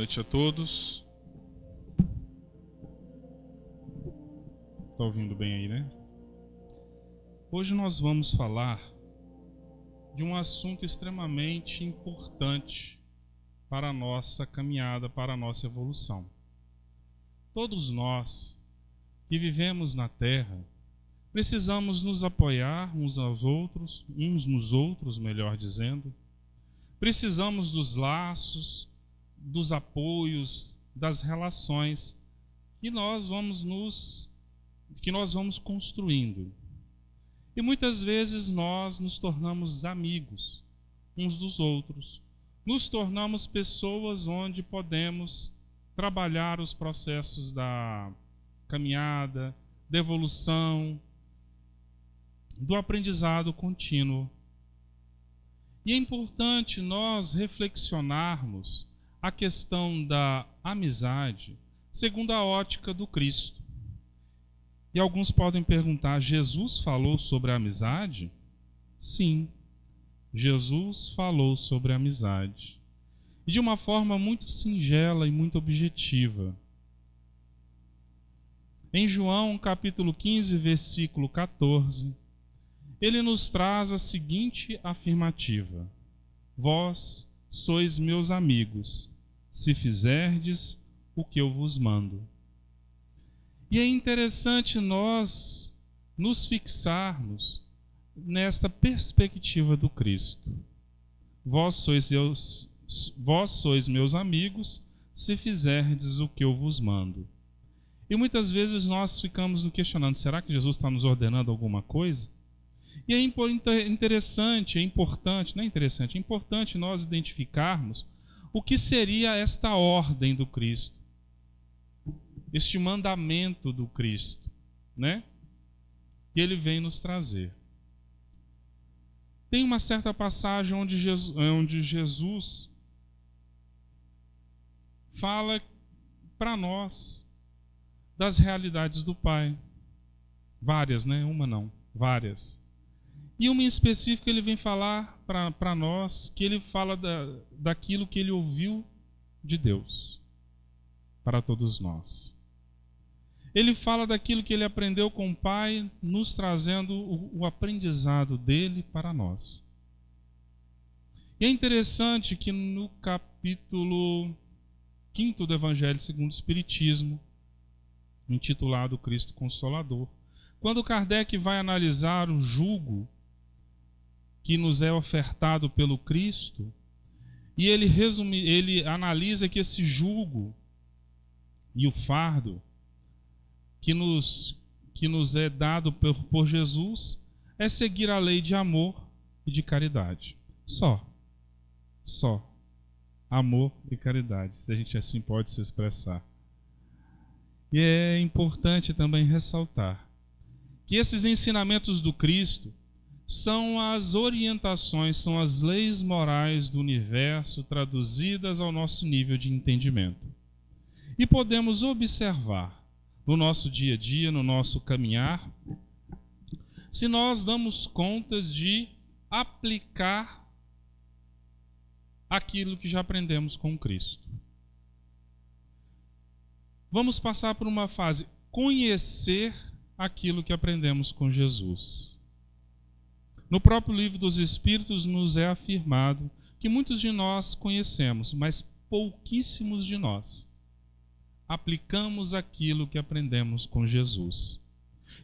noite a todos. Está ouvindo bem aí, né? Hoje nós vamos falar de um assunto extremamente importante para a nossa caminhada, para a nossa evolução. Todos nós que vivemos na Terra precisamos nos apoiar uns nos outros, melhor dizendo. Precisamos dos laços, dos apoios, das relações que nós vamos construindo. E muitas vezes nós nos tornamos amigos uns dos outros. Nos tornamos pessoas onde podemos trabalhar os processos da caminhada, da evolução, do aprendizado contínuo. E é importante nós reflexionarmos a questão da amizade segundo a ótica do Cristo. E alguns podem perguntar: Jesus falou sobre a amizade? Sim, Jesus falou sobre a amizade. E de uma forma muito singela e muito objetiva. Em João, capítulo 15, versículo 14, ele nos traz a seguinte afirmativa: Vós sois meus amigos, se fizerdes o que eu vos mando. E é interessante nós nos fixarmos nesta perspectiva do Cristo. Vós sois meus amigos, se fizerdes o que eu vos mando. E muitas vezes nós ficamos nos questionando: será que Jesus está nos ordenando alguma coisa? E é importante nós identificarmos o que seria esta ordem do Cristo, este mandamento do Cristo, né? Que ele vem nos trazer. Tem uma certa passagem onde Jesus fala para nós das realidades do Pai. Várias, né? Uma não, várias. E uma em específico ele vem falar para nós, que ele fala daquilo que ele ouviu de Deus, para todos nós. Ele fala daquilo que ele aprendeu com o Pai, nos trazendo o aprendizado dele para nós. E é interessante que no capítulo 5 do Evangelho segundo o Espiritismo, intitulado Cristo Consolador, quando Kardec vai analisar o jugo que nos é ofertado pelo Cristo, e ele analisa que esse jugo e o fardo que nos é dado por Jesus é seguir a lei de amor e de caridade. Só amor e caridade, se a gente assim pode se expressar. E é importante também ressaltar que esses ensinamentos do Cristo são as orientações, são as leis morais do universo traduzidas ao nosso nível de entendimento. E podemos observar no nosso dia a dia, no nosso caminhar, se nós damos contas de aplicar aquilo que já aprendemos com Cristo. Vamos passar por uma fase, conhecer aquilo que aprendemos com Jesus. No próprio Livro dos Espíritos nos é afirmado que muitos de nós conhecemos, mas pouquíssimos de nós aplicamos aquilo que aprendemos com Jesus.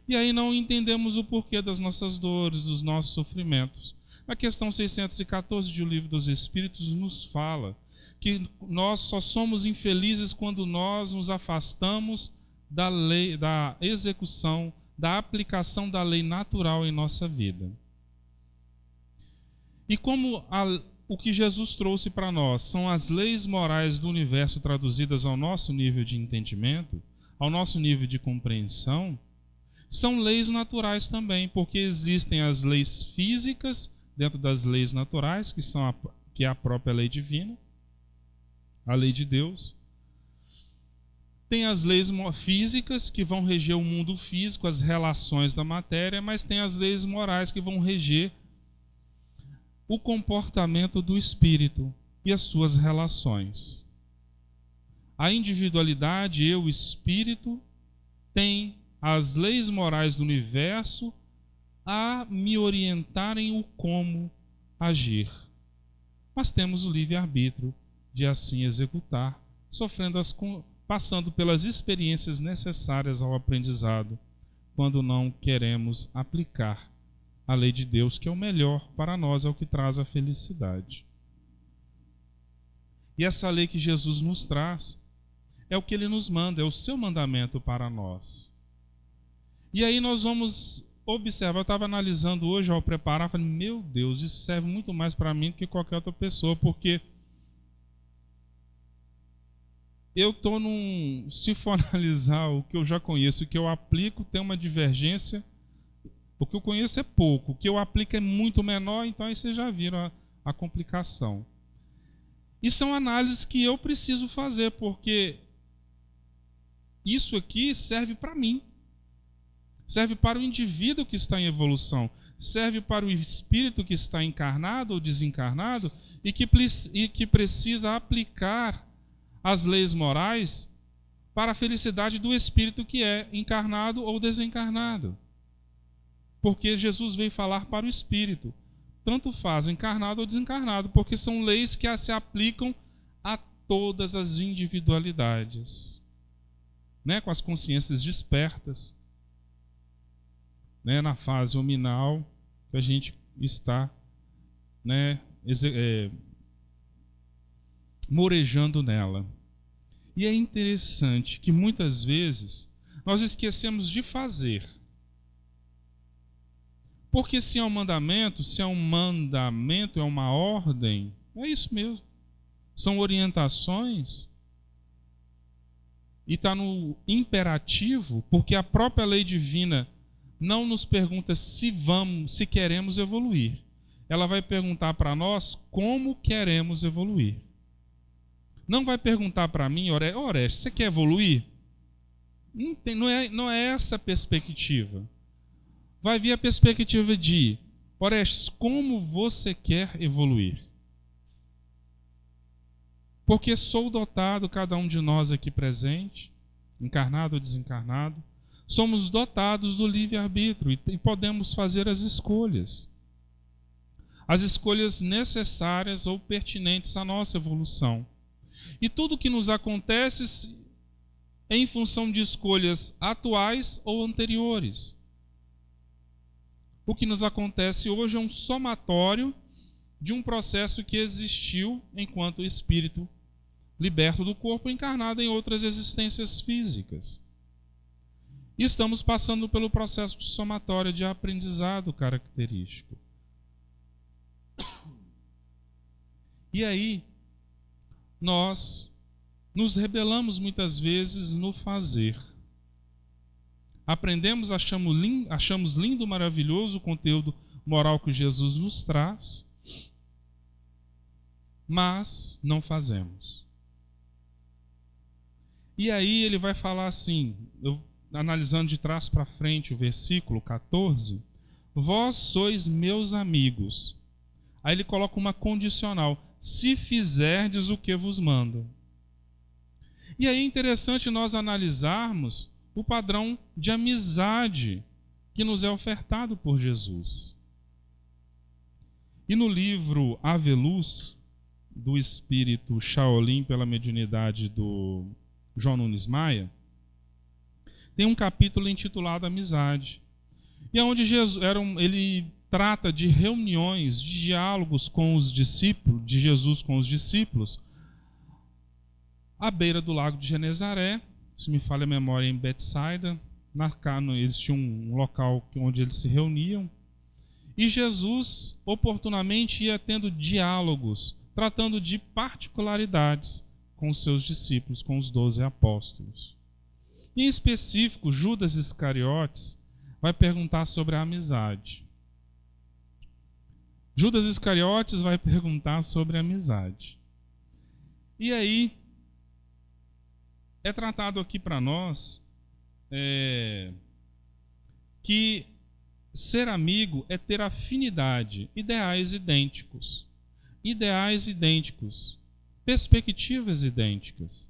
E aí não entendemos o porquê das nossas dores, dos nossos sofrimentos. A questão 614 do Livro dos Espíritos nos fala que nós só somos infelizes quando nós nos afastamos da lei, da execução, da aplicação da lei natural em nossa vida. E como o que Jesus trouxe para nós são as leis morais do universo traduzidas ao nosso nível de entendimento, ao nosso nível de compreensão, são leis naturais também, porque existem as leis físicas dentro das leis naturais, que é a própria lei divina, a lei de Deus. Tem as leis físicas que vão reger o mundo físico, as relações da matéria, mas tem as leis morais que vão reger o comportamento do espírito e as suas relações. A individualidade, eu, espírito, tem as leis morais do universo a me orientarem o como agir. Mas temos o livre-arbítrio de assim executar, passando pelas experiências necessárias ao aprendizado, quando não queremos aplicar a lei de Deus, que é o melhor para nós, é o que traz a felicidade. E essa lei que Jesus nos traz é o que ele nos manda, é o seu mandamento para nós. E aí nós vamos observar, eu estava analisando hoje ao preparar, falei, meu Deus, isso serve muito mais para mim do que qualquer outra pessoa, porque eu estou se for analisar o que eu já conheço, o que eu aplico tem uma divergência, o que eu conheço é pouco, o que eu aplico é muito menor, então aí vocês já viram a complicação. E são análises que eu preciso fazer, porque isso aqui serve para mim. Serve para o indivíduo que está em evolução. Serve para o espírito que está encarnado ou desencarnado e que precisa aplicar as leis morais para a felicidade do espírito que é encarnado ou desencarnado. Porque Jesus veio falar para o espírito. Tanto faz encarnado ou desencarnado, porque são leis que se aplicam a todas as individualidades, né? Com as consciências despertas, né? Na fase hominal que a gente está, né? Morejando nela. E é interessante que muitas vezes nós esquecemos de fazer. Porque se é um mandamento, é uma ordem, é isso mesmo. São orientações. E está no imperativo, porque a própria lei divina não nos pergunta se queremos evoluir. Ela vai perguntar para nós como queremos evoluir. Não vai perguntar para mim, Oreste, você quer evoluir? Não é essa a perspectiva. Vai vir a perspectiva de, Orestes, como você quer evoluir? Porque sou dotado, cada um de nós aqui presente, encarnado ou desencarnado, somos dotados do livre-arbítrio e podemos fazer as escolhas necessárias ou pertinentes à nossa evolução. E tudo que nos acontece é em função de escolhas atuais ou anteriores. O que nos acontece hoje é um somatório de um processo que existiu enquanto espírito liberto do corpo, encarnado em outras existências físicas. E estamos passando pelo processo de somatório de aprendizado característico. E aí, nós nos rebelamos muitas vezes no fazer. Aprendemos, achamos lindo, maravilhoso o conteúdo moral que Jesus nos traz, mas não fazemos. E aí ele vai falar assim, analisando de trás para frente o versículo 14, vós sois meus amigos. Aí ele coloca uma condicional, se fizerdes o que vos mando. E aí é interessante nós analisarmos o padrão de amizade que nos é ofertado por Jesus. E no livro Ave Luz, do espírito Shaolin pela mediunidade do João Nunes Maia, tem um capítulo intitulado Amizade. E é onde ele trata de reuniões, de diálogos com os discípulos, de Jesus com os discípulos, à beira do lago de Genezaré, se me falha a memória, em Betsaida. Eles tinham um local onde eles se reuniam. E Jesus, oportunamente, ia tendo diálogos, tratando de particularidades com os seus discípulos, com os 12 apóstolos. Em específico, Judas Iscariotes vai perguntar sobre a amizade. Judas Iscariotes vai perguntar sobre a amizade. E aí, é tratado aqui para nós que ser amigo é ter afinidade, ideais idênticos, perspectivas idênticas.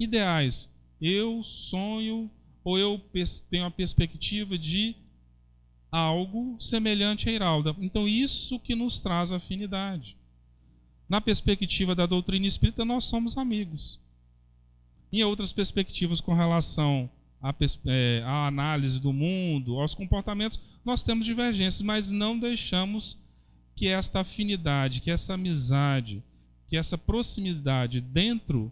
ideais. Eu sonho ou eu tenho a perspectiva de algo semelhante a Iralda. Então, isso que nos traz afinidade. Na perspectiva da doutrina espírita, nós somos amigos. Em outras perspectivas com relação à análise do mundo, aos comportamentos, nós temos divergências, mas não deixamos que esta afinidade, que essa amizade, que essa proximidade dentro,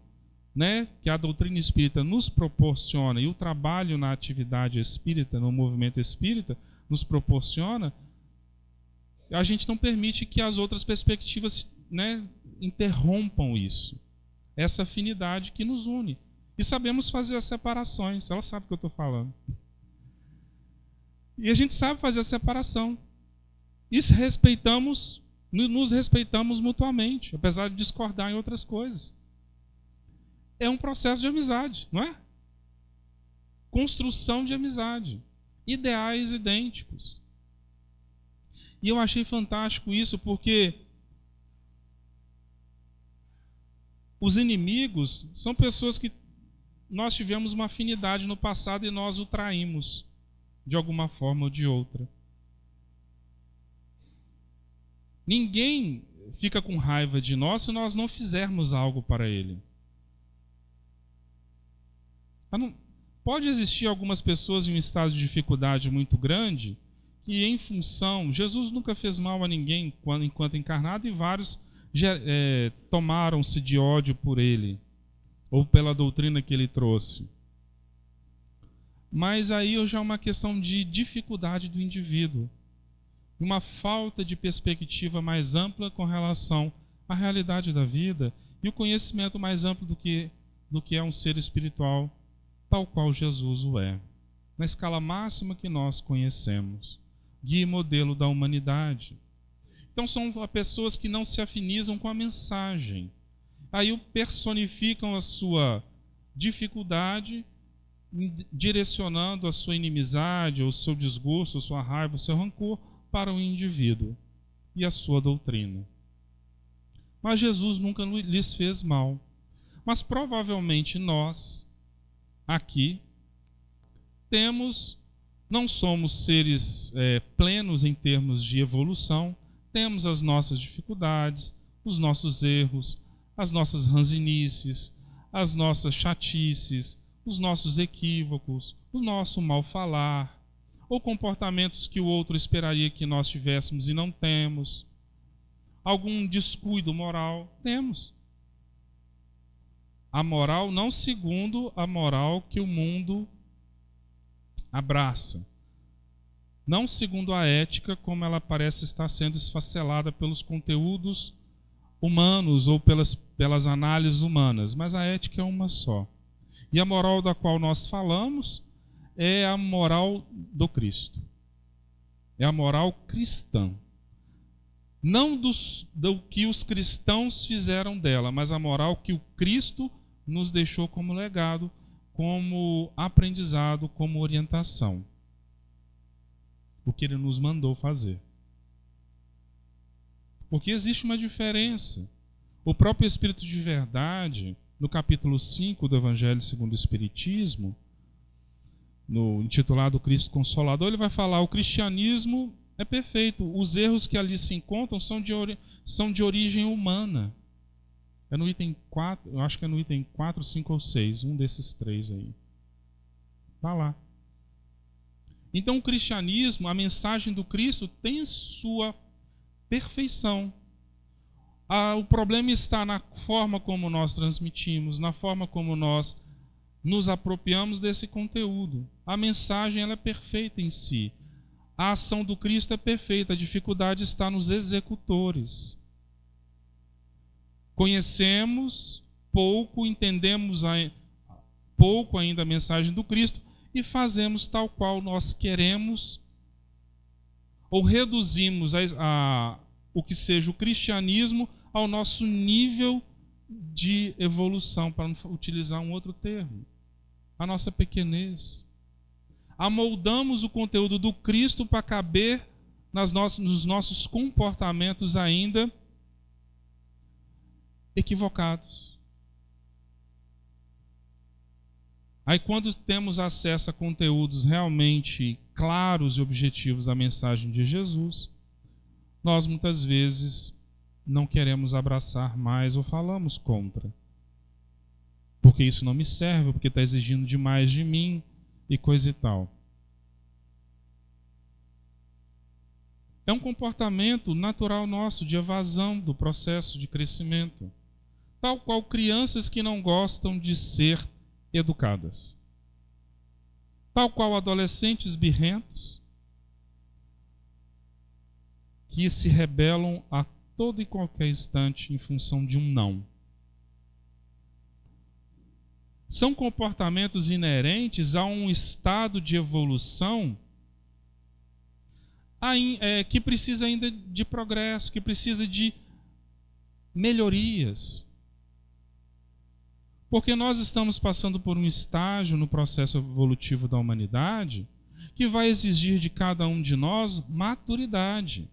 que a doutrina espírita nos proporciona e o trabalho na atividade espírita, no movimento espírita, nos proporciona, a gente não permite que as outras perspectivas interrompam isso, essa afinidade que nos une. E sabemos fazer as separações. Ela sabe o que eu estou falando. E a gente sabe fazer a separação. E nos respeitamos mutuamente, apesar de discordar em outras coisas. É um processo de amizade, não é? Construção de amizade. Ideais idênticos. E eu achei fantástico isso, porque os inimigos são pessoas que nós tivemos uma afinidade no passado e nós o traímos de alguma forma ou de outra. Ninguém fica com raiva de nós se nós não fizermos algo para ele. Pode existir algumas pessoas em um estado de dificuldade muito grande que, em função... Jesus nunca fez mal a ninguém enquanto encarnado, e vários tomaram-se de ódio por ele ou pela doutrina que ele trouxe. Mas aí já é uma questão de dificuldade do indivíduo, uma falta de perspectiva mais ampla com relação à realidade da vida e o conhecimento mais amplo do que é um ser espiritual, tal qual Jesus o é, na escala máxima que nós conhecemos, guia e modelo da humanidade. Então são pessoas que não se afinizam com a mensagem. Aí personificam a sua dificuldade, direcionando a sua inimizade, o seu desgosto, a sua raiva, o seu rancor para o indivíduo e a sua doutrina. Mas Jesus nunca lhes fez mal. Mas provavelmente nós, aqui, não somos seres plenos em termos de evolução, temos as nossas dificuldades, os nossos erros, as nossas ranzinices, as nossas chatices, os nossos equívocos, o nosso mal falar, ou comportamentos que o outro esperaria que nós tivéssemos e não temos, algum descuido moral, temos. A moral não segundo a moral que o mundo abraça, não segundo a ética como ela parece estar sendo esfacelada pelos conteúdos humanos ou pelas análises humanas, mas a ética é uma só. E a moral da qual nós falamos é a moral do Cristo. É a moral cristã. Não do que os cristãos fizeram dela, mas a moral que o Cristo nos deixou como legado, como aprendizado, como orientação. O que ele nos mandou fazer. Porque existe uma diferença. O próprio Espírito de Verdade, no capítulo 5 do Evangelho segundo o Espiritismo, no intitulado Cristo Consolador, ele vai falar: o cristianismo é perfeito, os erros que ali se encontram são de origem humana. É no item 4, eu acho que é no item 4, 5 ou 6, um desses três aí. Vá lá. Então o cristianismo, a mensagem do Cristo tem sua perfeição. O problema está na forma como nós transmitimos, na forma como nós nos apropriamos desse conteúdo. A mensagem ela é perfeita em si. A ação do Cristo é perfeita, a dificuldade está nos executores. Conhecemos pouco, entendemos pouco ainda a mensagem do Cristo e fazemos tal qual nós queremos, ou reduzimos o que seja o cristianismo ao nosso nível de evolução, para não utilizar um outro termo, a nossa pequenez. Amoldamos o conteúdo do Cristo para caber nos nossos comportamentos ainda equivocados. Aí, quando temos acesso a conteúdos realmente claros e objetivos da mensagem de Jesus, nós muitas vezes não queremos abraçar mais ou falamos contra. Porque isso não me serve, porque está exigindo demais de mim e coisa e tal. É um comportamento natural nosso de evasão do processo de crescimento, tal qual crianças que não gostam de ser educadas, tal qual adolescentes birrentos que se rebelam a todo e qualquer instante em função de um não. São comportamentos inerentes a um estado de evolução que precisa ainda de progresso, que precisa de melhorias. Porque nós estamos passando por um estágio no processo evolutivo da humanidade que vai exigir de cada um de nós maturidade.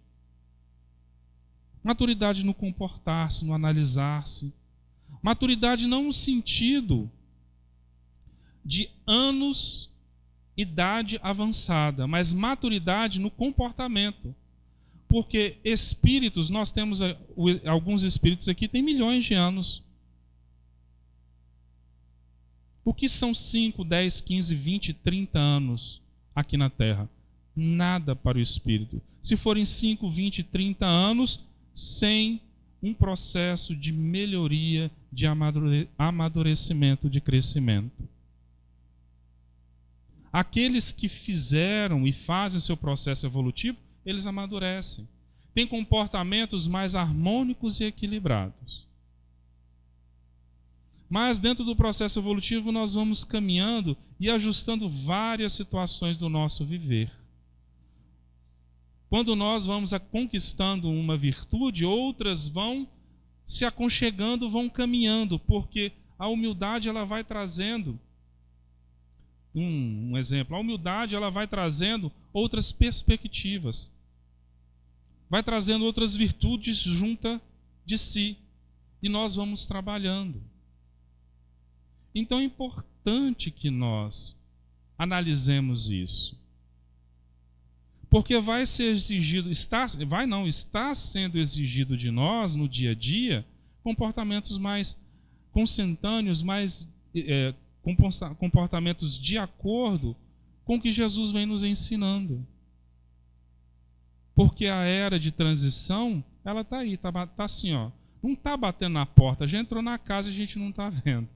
Maturidade no comportar-se, no analisar-se. Maturidade não no sentido de anos, idade avançada, mas maturidade no comportamento. Porque espíritos, nós temos alguns espíritos aqui, têm milhões de anos. O que são 5, 10, 15, 20, 30 anos aqui na Terra? Nada para o espírito. Se forem 5, 20, 30 anos, sem um processo de melhoria, de amadurecimento, de crescimento. Aqueles que fizeram e fazem seu processo evolutivo, eles amadurecem. Têm comportamentos mais harmônicos e equilibrados. Mas dentro do processo evolutivo nós vamos caminhando e ajustando várias situações do nosso viver. Quando nós vamos conquistando uma virtude, outras vão se aconchegando, vão caminhando, porque a humildade ela vai trazendo um exemplo. A humildade ela vai trazendo outras perspectivas, vai trazendo outras virtudes junto de si, e nós vamos trabalhando. Então é importante que nós analisemos isso. Porque vai ser exigido, está sendo exigido de nós no dia a dia comportamentos mais consentâneos, mais comportamentos de acordo com o que Jesus vem nos ensinando. Porque a era de transição, ela está aí, está assim, ó, não está batendo na porta, já entrou na casa e a gente não está vendo.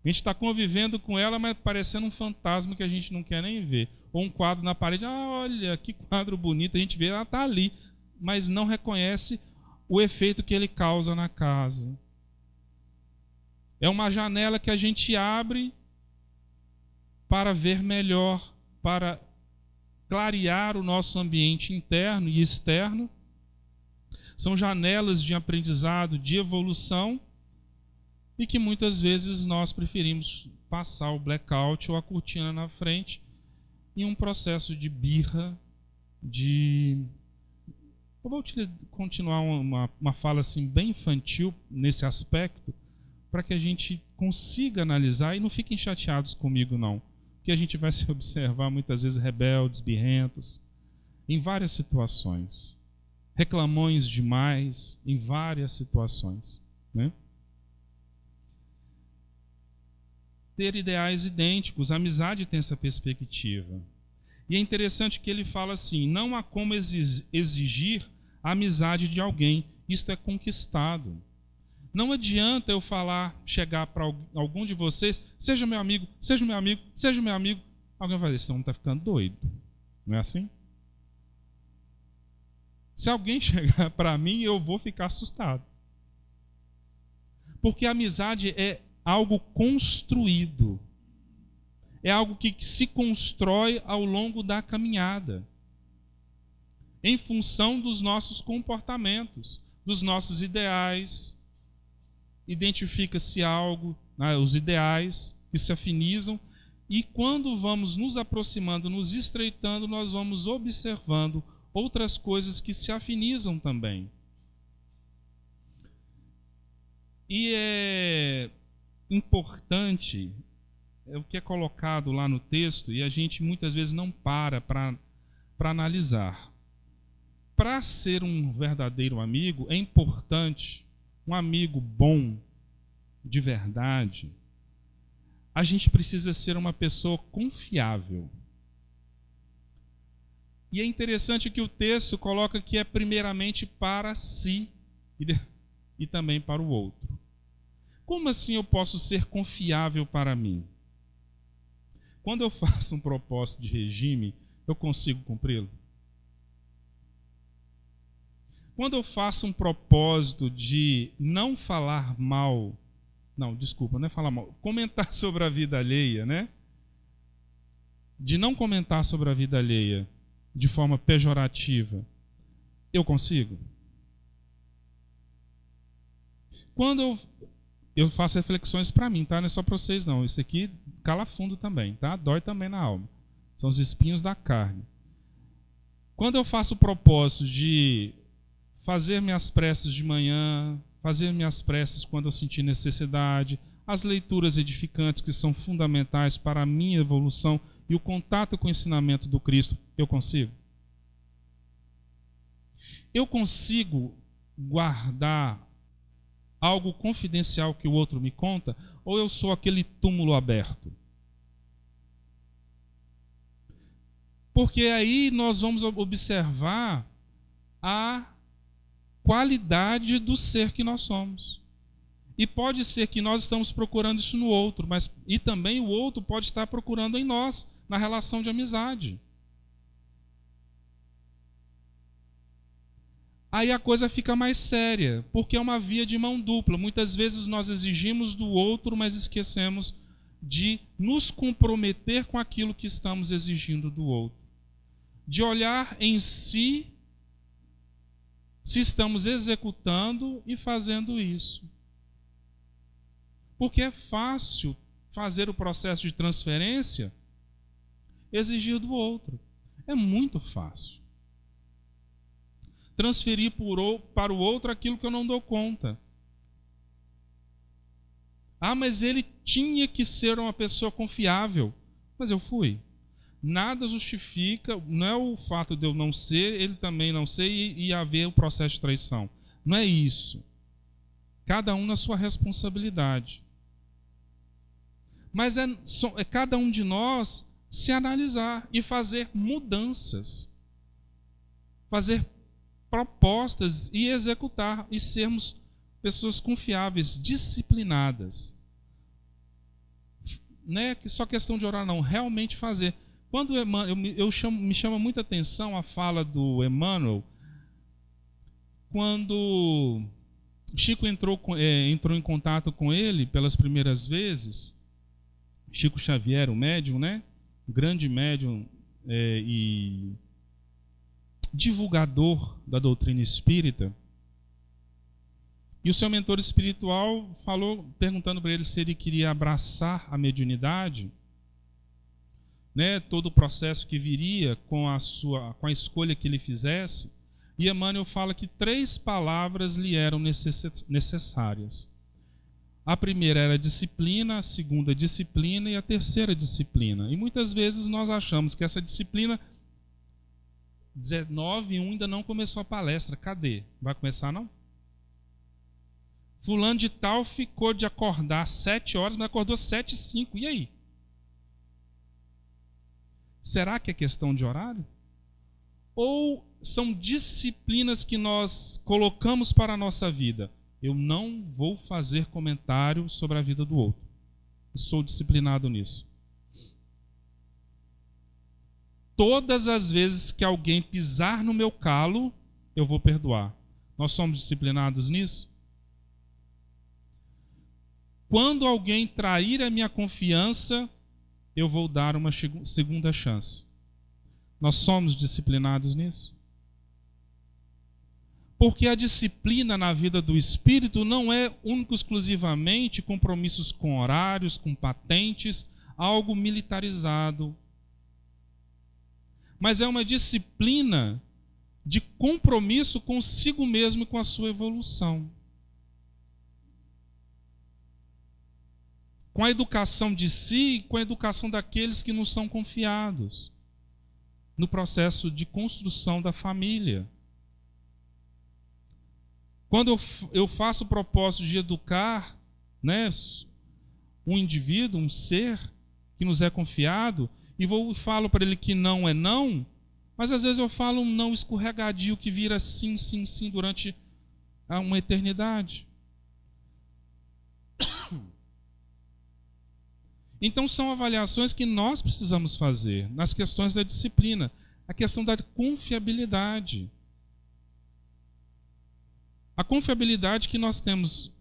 A gente está convivendo com ela, mas parecendo um fantasma que a gente não quer nem ver. Ou um quadro na parede, olha que quadro bonito, a gente vê, ela está ali, mas não reconhece o efeito que ele causa na casa. É uma janela que a gente abre para ver melhor, para clarear o nosso ambiente interno e externo. São janelas de aprendizado, de evolução, e que muitas vezes nós preferimos passar o blackout ou a cortina na frente em um processo de birra, Eu vou continuar uma fala assim bem infantil nesse aspecto, para que a gente consiga analisar e não fiquem chateados comigo não, porque a gente vai se observar muitas vezes rebeldes, birrentos, em várias situações, reclamões demais em várias situações, né? Ter ideais idênticos, a amizade tem essa perspectiva. E é interessante que ele fala assim, não há como exigir a amizade de alguém, isto é conquistado. Não adianta eu chegar para algum de vocês, seja meu amigo, seja meu amigo, seja meu amigo. Alguém vai dizer, você não está ficando doido. Não é assim? Se alguém chegar para mim, eu vou ficar assustado. Porque a amizade é algo construído. É algo que se constrói ao longo da caminhada. Em função dos nossos comportamentos, dos nossos ideais. Identifica-se algo, né, os ideais que se afinizam. E quando vamos nos aproximando, nos estreitando, nós vamos observando outras coisas que se afinizam também. E é importante o que é colocado lá no texto e a gente muitas vezes não para analisar. Para ser um verdadeiro amigo, é importante, um amigo bom, de verdade, a gente precisa ser uma pessoa confiável. E é interessante que o texto coloca que é primeiramente para si e também para o outro. Como assim eu posso ser confiável para mim? Quando eu faço um propósito de regime, eu consigo cumpri-lo? Quando eu faço um propósito de não falar mal, não é falar mal, comentar sobre a vida alheia, né? De não comentar sobre a vida alheia de forma pejorativa, eu consigo? Quando eu faço reflexões para mim, tá? Não é só para vocês não, isso aqui cala fundo também, tá? Dói também na alma, são os espinhos da carne. Quando eu faço o propósito de fazer minhas preces de manhã, fazer minhas preces quando eu sentir necessidade, as leituras edificantes que são fundamentais para a minha evolução e o contato com o ensinamento do Cristo, eu consigo? Eu consigo guardar algo confidencial que o outro me conta, ou eu sou aquele túmulo aberto? Porque aí nós vamos observar a qualidade do ser que nós somos. E pode ser que nós estamos procurando isso no outro, mas e também o outro pode estar procurando em nós, na relação de amizade. Aí a coisa fica mais séria, porque é uma via de mão dupla. Muitas vezes nós exigimos do outro, mas esquecemos de nos comprometer com aquilo que estamos exigindo do outro. De olhar em si se estamos executando e fazendo isso. Porque é fácil fazer o processo de transferência, exigir do outro. É muito fácil. Transferir para o outro aquilo que eu não dou conta. Ah, mas ele tinha que ser uma pessoa confiável. Mas eu fui. Nada justifica, não é o fato de eu não ser, ele também não ser e haver o processo de traição. Não é isso. Cada um na sua responsabilidade. Mas é cada um de nós se analisar e fazer mudanças. Fazer propostas e executar e sermos pessoas confiáveis, disciplinadas. Não é só questão de orar, não, realmente fazer. Quando me chama muita atenção a fala do Emmanuel, quando Chico entrou em contato com ele pelas primeiras vezes, Chico Xavier, o médium, né? O grande médium e divulgador da doutrina espírita, e o seu mentor espiritual falou, perguntando para ele se ele queria abraçar a mediunidade, né, todo o processo que viria com a escolha que ele fizesse, e Emmanuel fala que 3 palavras lhe eram necessárias. A primeira era disciplina, a segunda disciplina e a terceira disciplina. E muitas vezes nós achamos que essa disciplina 19:1 ainda não começou a palestra. Cadê? Vai começar não? Fulano de tal ficou de acordar 7 horas, mas acordou 7:05. E aí? Será que é questão de horário? Ou são disciplinas que nós colocamos para a nossa vida? Eu não vou fazer comentário sobre a vida do outro. Sou disciplinado nisso. Todas as vezes que alguém pisar no meu calo, eu vou perdoar. Nós somos disciplinados nisso? Quando alguém trair a minha confiança, eu vou dar uma segunda chance. Nós somos disciplinados nisso? Porque a disciplina na vida do espírito não é único exclusivamente compromissos com horários, com patentes, algo militarizado. Mas é uma disciplina de compromisso consigo mesmo e com a sua evolução. com a educação de si e com a educação daqueles que nos são confiados no processo de construção da família. Quando eu faço o propósito de educar, né, um indivíduo, um ser que nos é confiado, e falo para ele que não é não, mas às vezes eu falo um não escorregadio que vira sim, sim, sim durante uma eternidade. Então são avaliações que nós precisamos fazer nas questões da disciplina, a questão da confiabilidade. A confiabilidade que nós temos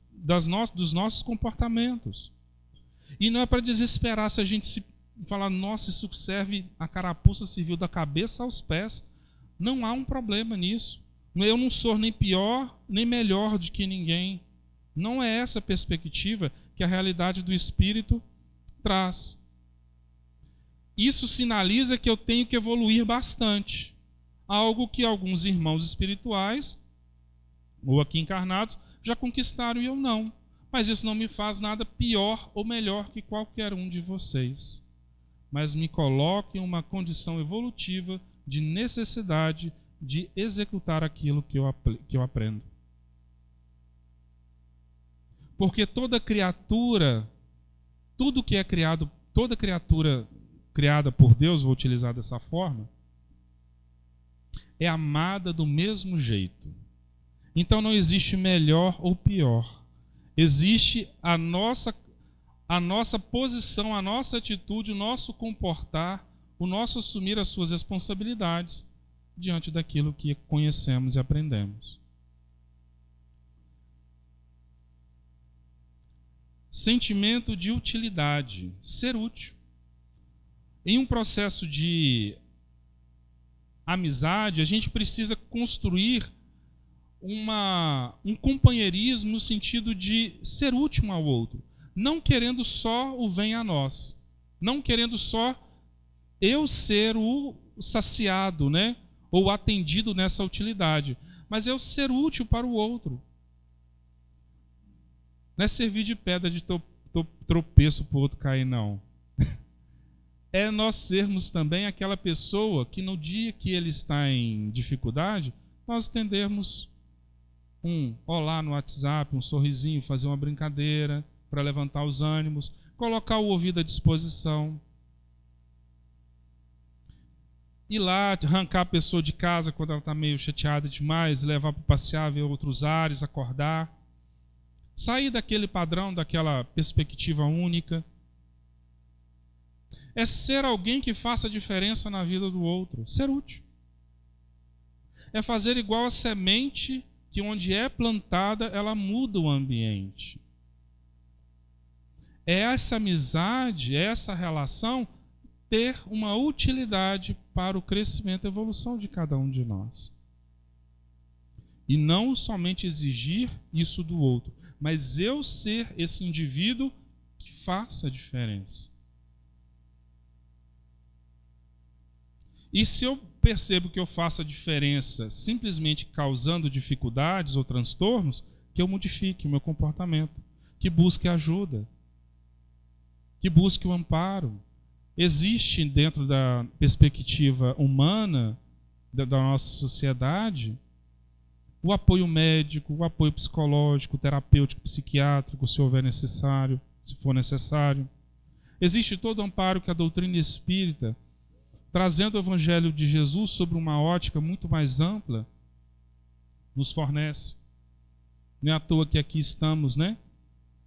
dos nossos comportamentos. E não é para desesperar se a gente se falar, nossa, isso serve, a carapuça serviu da cabeça aos pés. Não há um problema nisso. Eu não sou nem pior, nem melhor do que ninguém. Não é essa a perspectiva que a realidade do Espírito traz. Isso sinaliza que eu tenho que evoluir bastante. Algo que alguns irmãos espirituais, ou aqui encarnados, já conquistaram e eu não. Mas isso não me faz nada pior ou melhor que qualquer um de vocês. Mas me coloca em uma condição evolutiva de necessidade de executar aquilo que eu aprendo. Porque toda criatura, tudo que é criado, toda criatura criada por Deus, vou utilizar dessa forma, é amada do mesmo jeito. Então não existe melhor ou pior. Existe a nossa posição, a nossa atitude, o nosso comportar, o nosso assumir as suas responsabilidades diante daquilo que conhecemos e aprendemos. Sentimento de utilidade, ser útil. Em um processo de amizade, a gente precisa construir um companheirismo no sentido de ser útil um ao outro, não querendo só o vem a nós, não querendo só eu ser o saciado, né, ou atendido nessa utilidade, mas eu ser útil para o outro. Não é servir de pedra de tropeço para o outro cair, não. É nós sermos também aquela pessoa que no dia que ele está em dificuldade, nós tendermos um olá no WhatsApp, um sorrisinho, fazer uma brincadeira para levantar os ânimos, colocar o ouvido à disposição. Ir lá, arrancar a pessoa de casa quando ela está meio chateada demais, levar para passear, ver outros ares, acordar. Sair daquele padrão, daquela perspectiva única. É ser alguém que faça diferença na vida do outro, ser útil. É fazer igual a semente que onde é plantada, ela muda o ambiente. É essa amizade, é essa relação ter uma utilidade para o crescimento e evolução de cada um de nós. E não somente exigir isso do outro, mas eu ser esse indivíduo que faça a diferença. E se eu percebo que eu faço a diferença simplesmente causando dificuldades ou transtornos, que eu modifique o meu comportamento, que busque ajuda, que busque o amparo. Existe dentro da perspectiva humana da nossa sociedade o apoio médico, o apoio psicológico, terapêutico, psiquiátrico, se houver necessário, se for necessário. Existe todo o amparo que a doutrina espírita, trazendo o Evangelho de Jesus sobre uma ótica muito mais ampla, nos fornece. Não é à toa que aqui estamos, né,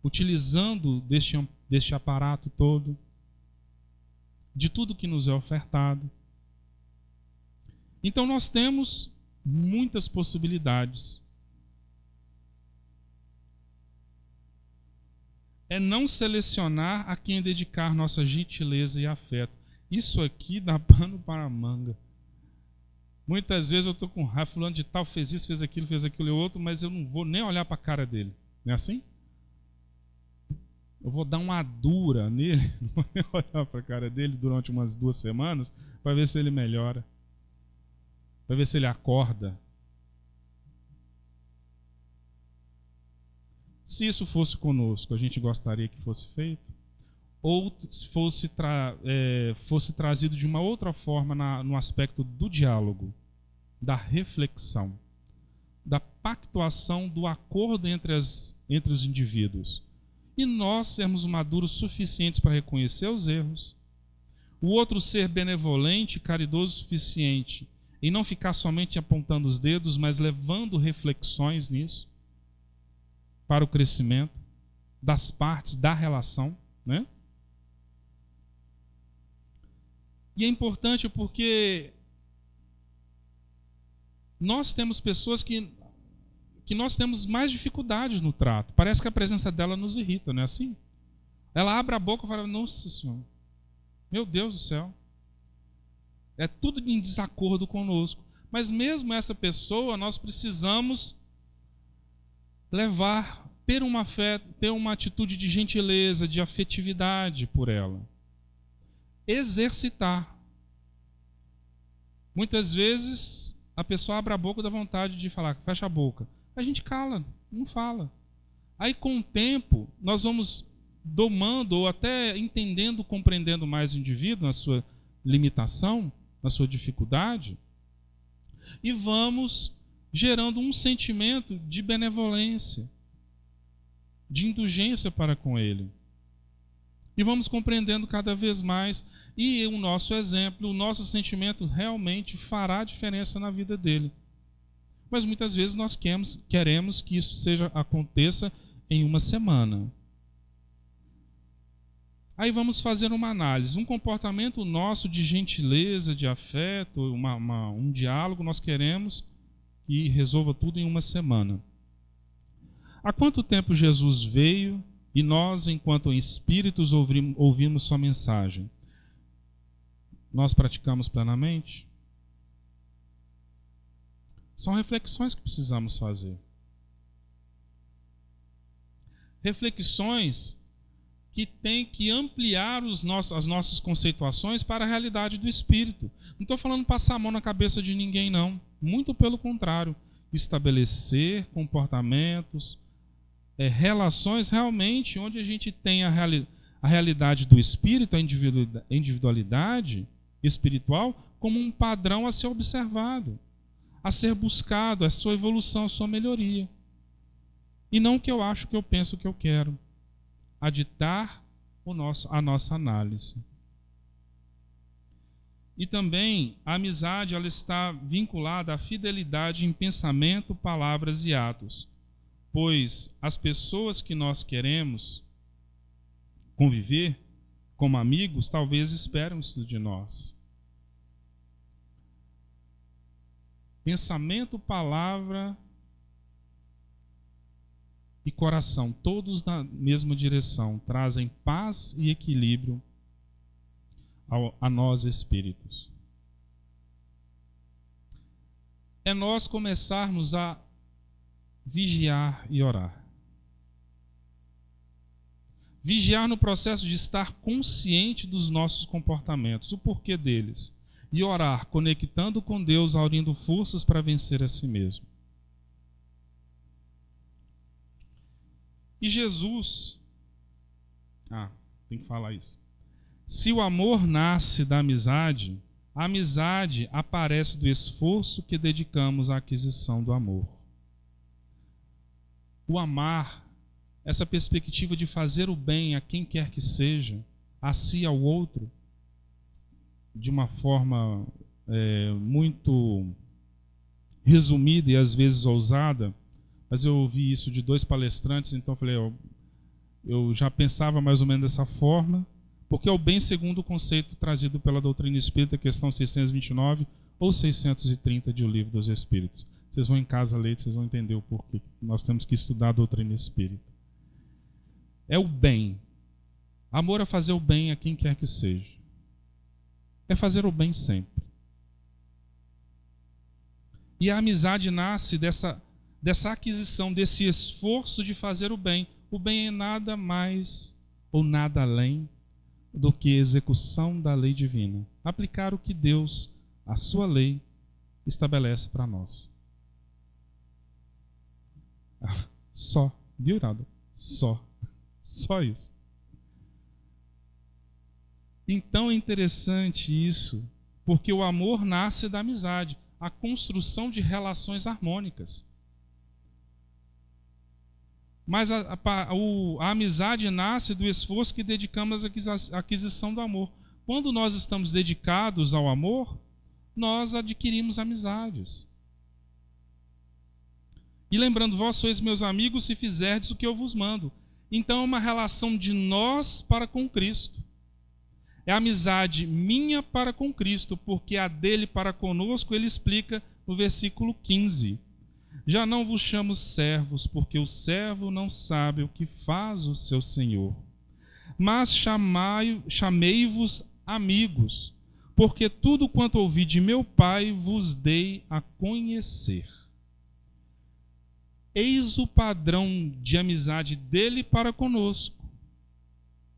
utilizando deste aparato todo, de tudo que nos é ofertado. Então nós temos muitas possibilidades. É não selecionar a quem dedicar nossa gentileza e afeto. Isso aqui dá pano para a manga. Muitas vezes eu estou com raiva, fulano de tal fez isso, fez aquilo e outro, mas eu não vou nem olhar para a cara dele. Não é assim? Eu vou dar uma dura nele, não vou nem olhar para a cara dele durante umas 2 semanas para ver se ele melhora, para ver se ele acorda. Se isso fosse conosco, a gente gostaria que fosse feito? ou se fosse trazido de uma outra forma no aspecto do diálogo, da reflexão, da pactuação, do acordo entre os indivíduos. E nós sermos maduros suficientes para reconhecer os erros, o outro ser benevolente, caridoso o suficiente, e não ficar somente apontando os dedos, mas levando reflexões nisso, para o crescimento das partes da relação, né? E é importante porque nós temos pessoas que nós temos mais dificuldades no trato. Parece que a presença dela nos irrita, não é assim? Ela abre a boca e fala, nossa Senhora, meu Deus do céu. É tudo em desacordo conosco. Mas mesmo essa pessoa, nós precisamos ter uma fé, ter uma atitude de gentileza, de afetividade por ela. Exercitar. Muitas vezes a pessoa abre a boca da vontade de falar, fecha a boca. A gente cala, não fala. Aí com o tempo, nós vamos domando ou até entendendo, compreendendo mais o indivíduo na sua limitação, na sua dificuldade, e vamos gerando um sentimento de benevolência, de indulgência para com ele. E vamos compreendendo cada vez mais, e o nosso exemplo, o nosso sentimento realmente fará diferença na vida dele. Mas muitas vezes nós queremos que isso aconteça em uma semana. Aí vamos fazer uma análise. Um comportamento nosso de gentileza, de afeto, um diálogo, nós queremos que resolva tudo em uma semana. Há quanto tempo Jesus veio e nós, enquanto espíritos, ouvimos sua mensagem? Nós praticamos plenamente? São reflexões que precisamos fazer. Reflexões que têm que ampliar as nossas conceituações para a realidade do Espírito. Não estou falando passar a mão na cabeça de ninguém, não. Muito pelo contrário. Estabelecer comportamentos, relações realmente onde a gente tem a realidade do Espírito, a individualidade espiritual, como um padrão a ser observado, a ser buscado, a sua evolução, a sua melhoria. E não o que eu acho, o que eu penso, o que eu quero. A ditar a nossa análise. E também a amizade ela está vinculada à fidelidade em pensamento, palavras e atos. Pois as pessoas que nós queremos conviver como amigos, talvez esperam isso de nós. Pensamento, palavra e coração, todos na mesma direção, trazem paz e equilíbrio a nós espíritos. É nós começarmos a vigiar e orar. Vigiar no processo de estar consciente dos nossos comportamentos, o porquê deles. E orar, conectando com Deus, aurindo forças para vencer a si mesmo. E Jesus... tem que falar isso. Se o amor nasce da amizade, a amizade aparece do esforço que dedicamos à aquisição do amor. O amar, essa perspectiva de fazer o bem a quem quer que seja, a si e ao outro, de uma forma muito resumida e às vezes ousada, mas eu ouvi isso de 2 palestrantes, então eu falei, eu já pensava mais ou menos dessa forma, porque é o bem segundo o conceito trazido pela doutrina espírita, questão 629 ou 630 de O Livro dos Espíritos. Vocês vão em casa ler, vocês vão entender o porquê. Nós temos que estudar a doutrina espírita. É o bem. Amor é fazer o bem a quem quer que seja. É fazer o bem sempre. E a amizade nasce dessa aquisição, desse esforço de fazer o bem. O bem é nada mais ou nada além do que execução da lei divina. Aplicar o que Deus, a sua lei, estabelece para nós. Só, viu, Irada? Só isso. Então é interessante isso, porque o amor nasce da amizade, a construção de relações harmônicas. Mas a amizade nasce do esforço que dedicamos à aquisição do amor. Quando nós estamos dedicados ao amor, nós adquirimos amizades. E lembrando, vós sois meus amigos se fizerdes o que eu vos mando. Então é uma relação de nós para com Cristo. É a amizade minha para com Cristo, porque a dele para conosco, ele explica no versículo 15. Já não vos chamo servos, porque o servo não sabe o que faz o seu senhor. Mas chamei-vos amigos, porque tudo quanto ouvi de meu Pai vos dei a conhecer. Eis o padrão de amizade dele para conosco.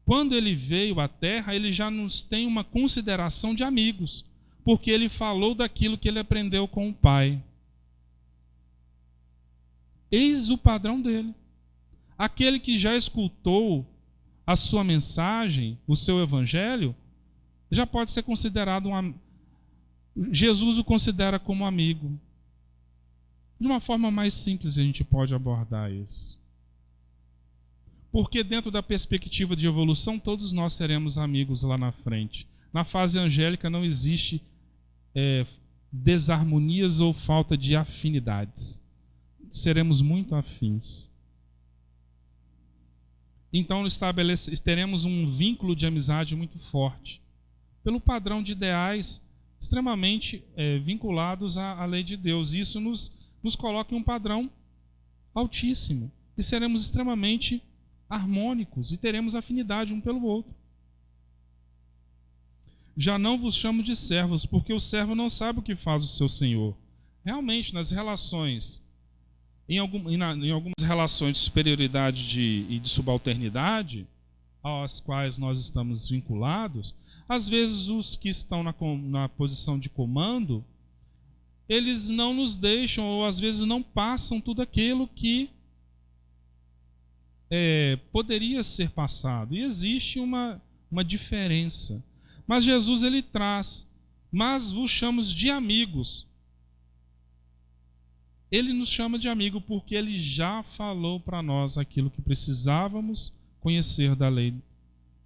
Quando ele veio à terra, ele já nos tem uma consideração de amigos, porque ele falou daquilo que ele aprendeu com o Pai. Eis o padrão dele. Aquele que já escutou a sua mensagem, o seu evangelho, já pode ser considerado Jesus o considera como amigo. De uma forma mais simples a gente pode abordar isso. Porque dentro da perspectiva de evolução, todos nós seremos amigos lá na frente. Na fase angélica não existe desarmonias ou falta de afinidades. Seremos muito afins. Então teremos um vínculo de amizade muito forte, pelo padrão de ideais extremamente vinculados à lei de Deus. Isso nos coloca em um padrão altíssimo. E seremos extremamente harmônicos e teremos afinidade um pelo outro. Já não vos chamo de servos, porque o servo não sabe o que faz o seu senhor. Realmente, nas relações, em algumas relações de superioridade e de subalternidade, às quais nós estamos vinculados, às vezes os que estão na posição de comando, eles não nos deixam, ou às vezes não passam tudo aquilo que poderia ser passado. E existe uma diferença. Mas Jesus ele traz, mas vos chamo de amigos. Ele nos chama de amigo porque ele já falou para nós aquilo que precisávamos conhecer da lei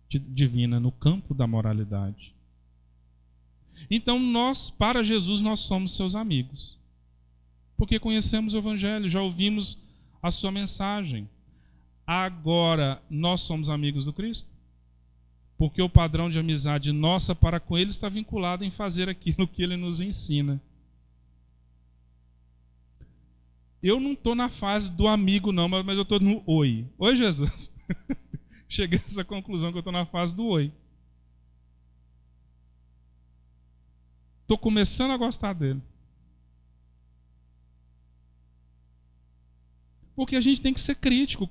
divina no campo da moralidade. Então para Jesus, nós somos seus amigos. Porque conhecemos o Evangelho, já ouvimos a sua mensagem. Agora, nós somos amigos do Cristo? Porque o padrão de amizade nossa para com ele está vinculado em fazer aquilo que ele nos ensina. Eu não estou na fase do amigo não, mas eu estou no oi. Oi, Jesus. Cheguei a essa conclusão que eu estou na fase do oi. Estou começando a gostar dele. Porque a gente tem que ser crítico,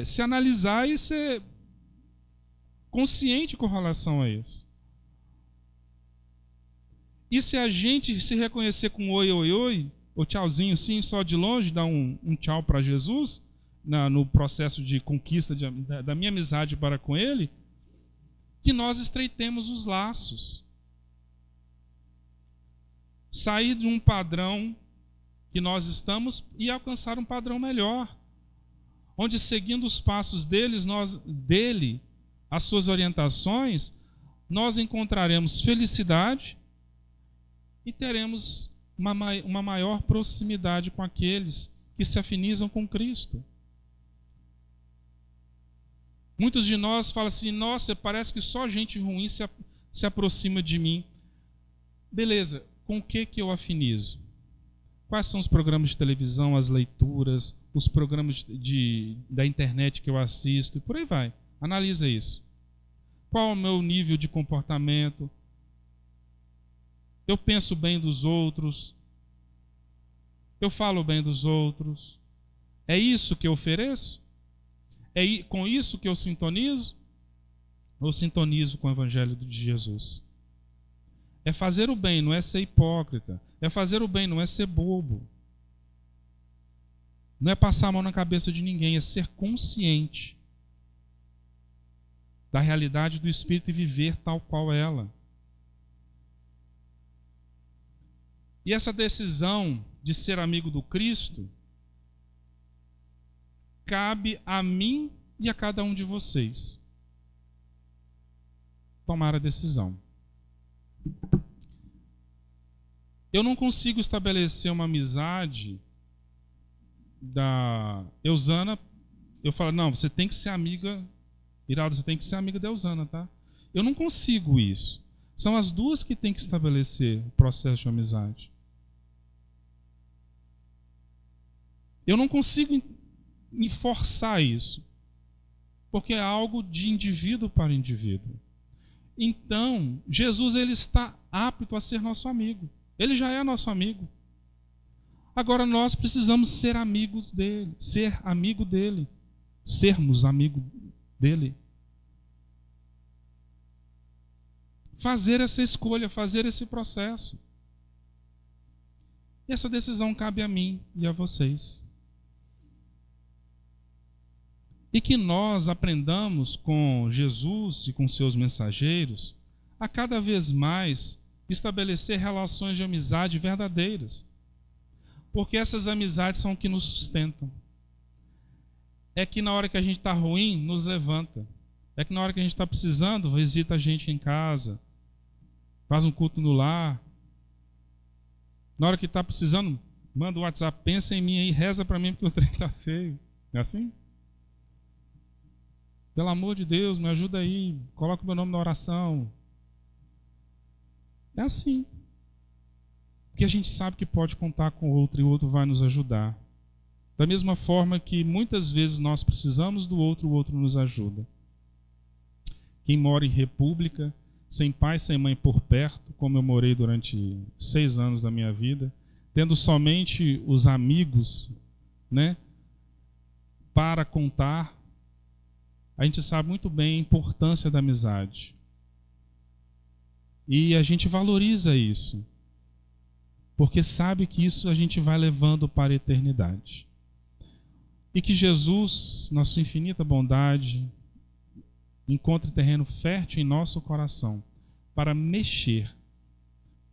se analisar e ser consciente com relação a isso. E se a gente se reconhecer com oi, oi, oi, ou tchauzinho sim, só de longe, dar um tchau para Jesus, no processo de conquista da minha amizade para com ele, que nós estreitemos os laços. Sair de um padrão que nós estamos e alcançar um padrão melhor, onde seguindo os passos dele, as suas orientações, nós encontraremos felicidade e teremos uma maior proximidade com aqueles que se afinizam com Cristo. Muitos de nós falam assim, nossa, parece que só gente ruim se aproxima de mim. Beleza, com o que eu afinizo? Quais são os programas de televisão, as leituras, os programas da internet que eu assisto, e por aí vai. Analisa isso. Qual é o meu nível de comportamento? Eu penso bem dos outros? Eu falo bem dos outros? É isso que eu ofereço? É com isso que eu sintonizo? Ou sintonizo com o Evangelho de Jesus? É fazer o bem, não é ser hipócrita. É fazer o bem, não é ser bobo. Não é passar a mão na cabeça de ninguém, é ser consciente. da realidade do Espírito e viver tal qual ela. E essa decisão de ser amigo do Cristo cabe a mim e a cada um de vocês tomar a decisão. Eu não consigo estabelecer uma amizade da Eusana. Eu falo, não, você tem que ser amiga, Iraldo, você tem que ser amiga da Eusana, tá? Eu não consigo isso. São as duas que têm que estabelecer o processo de amizade. Eu não consigo me forçar isso, porque é algo de indivíduo para indivíduo. Então, Jesus, ele está apto a ser nosso amigo. Ele já é nosso amigo. Agora nós precisamos ser amigos dele, ser amigo dele, sermos amigo dele. Fazer essa escolha, fazer esse processo. E essa decisão cabe a mim e a vocês. E que nós aprendamos com Jesus e com seus mensageiros a cada vez mais estabelecer relações de amizade verdadeiras. Porque essas amizades são o que nos sustentam. É que na hora que a gente está ruim, nos levanta. É que na hora que a gente está precisando, visita a gente em casa, faz um culto no lar. Na hora que está precisando, manda o WhatsApp, pensa em mim aí, reza para mim porque o trem está feio. Não é assim? Pelo amor de Deus, me ajuda aí, coloca o meu nome na oração. É assim. Porque a gente sabe que pode contar com o outro e o outro vai nos ajudar. Da mesma forma que muitas vezes nós precisamos do outro, o outro nos ajuda. Quem mora em república, sem pai, sem mãe por perto, como eu morei durante 6 anos da minha vida, tendo somente os amigos, né, para contar, a gente sabe muito bem a importância da amizade. E a gente valoriza isso, porque sabe que isso a gente vai levando para a eternidade. E que Jesus, na sua infinita bondade, encontre terreno fértil em nosso coração para mexer,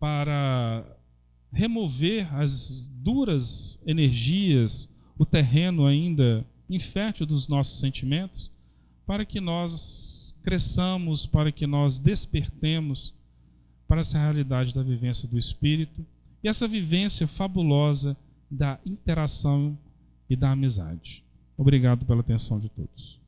para remover as duras energias, o terreno ainda infértil dos nossos sentimentos, para que nós cresçamos, para que nós despertemos para essa realidade da vivência do Espírito e essa vivência fabulosa da interação e da amizade. Obrigado pela atenção de todos.